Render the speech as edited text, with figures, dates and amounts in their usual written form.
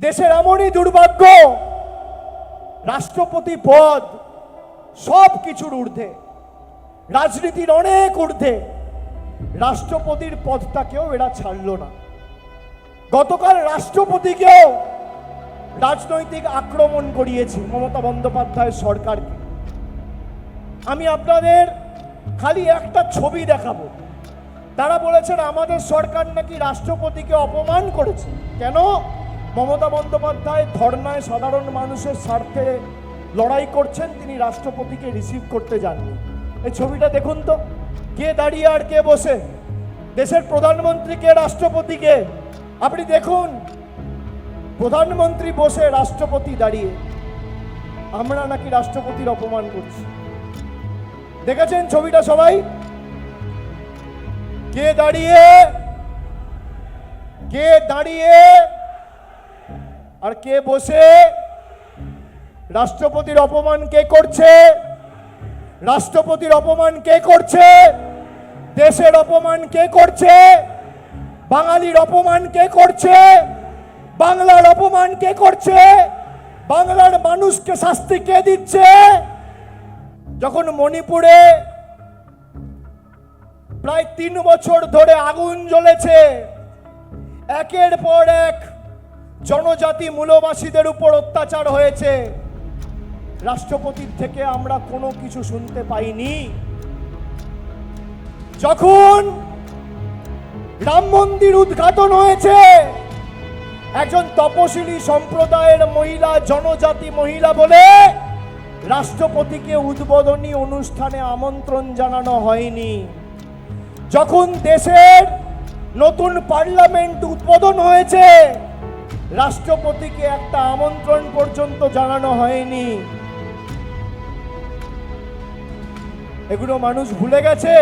দেশের এমনই দুর্ভাগ্য, রাষ্ট্রপতি পদ সব কিছুর ঊর্ধ্বে, রাজনীতির অনেক ঊর্ধ্বে, রাষ্ট্রপতির পদটাকেও এরা ছাড়ল না। গতকাল রাষ্ট্রপতিকেও রাজনৈতিক আক্রমণ করিয়েছে মমতা বন্দ্যোপাধ্যায়ের সরকারকে। আমি আপনাদের খালি একটা ছবি দেখাবো। তারা বলেছেন আমাদের সরকার নাকি রাষ্ট্রপতিকে অপমান করেছে। কেন? মমতা বন্দ্যোপাধ্যায় ধর্নায় সাধারণ মানুষের স্বার্থে লড়াই করছেন, তিনি রাষ্ট্রপতিকে রিসিভ করতে যাননি। এই ছবিটা দেখুন তো, কে দাঁড়িয়ে আর কে বসে। দেশের প্রধানমন্ত্রী কে, রাষ্ট্রপতি কে? আপনি দেখুন, প্রধানমন্ত্রী বসে, রাষ্ট্রপতি দাঁড়িয়ে। আমরা নাকি রাষ্ট্রপতির অপমান করছি। দেখেছেন ছবিটা সবাই? কে দাঁড়িয়ে, কে দাঁড়িয়ে আর কে বসে? রাষ্ট্রপতির অপমান কে করছে? রাষ্ট্রপতির অপমান কে করছে? দেশের অপমান কে করছে? বাঙালির অপমান কে করছে? বাংলার অপমান কে করছে? বাংলার মানুষকে শাস্তি কে দিচ্ছে? যখন মণিপুরে প্রায় 3 বছর ধরে আগুন জ্বলেছে, একের পর এক জনজাতি মূলবাসীদের উপর অত্যাচার হয়েছে, রাষ্ট্রপতির থেকে আমরা কোনো কিছু শুনতে পাইনি। যখন রাম মন্দির উদ্ঘাটন হয়েছে, একজন তপশিলি সম্প্রদায়ের মহিলা, জনজাতি মহিলা বলে রাষ্ট্রপতিকে উদ্বোধনী অনুষ্ঠানে আমন্ত্রণ জানানো হয়নি। যখন দেশের নতুন পার্লামেন্ট উদ্বোধন হয়েছে, রাষ্ট্রপতিকে একটা আমন্ত্রণ পর্যন্ত জানানো হয়নি। এগুলো মানুষ ভুলে গেছে।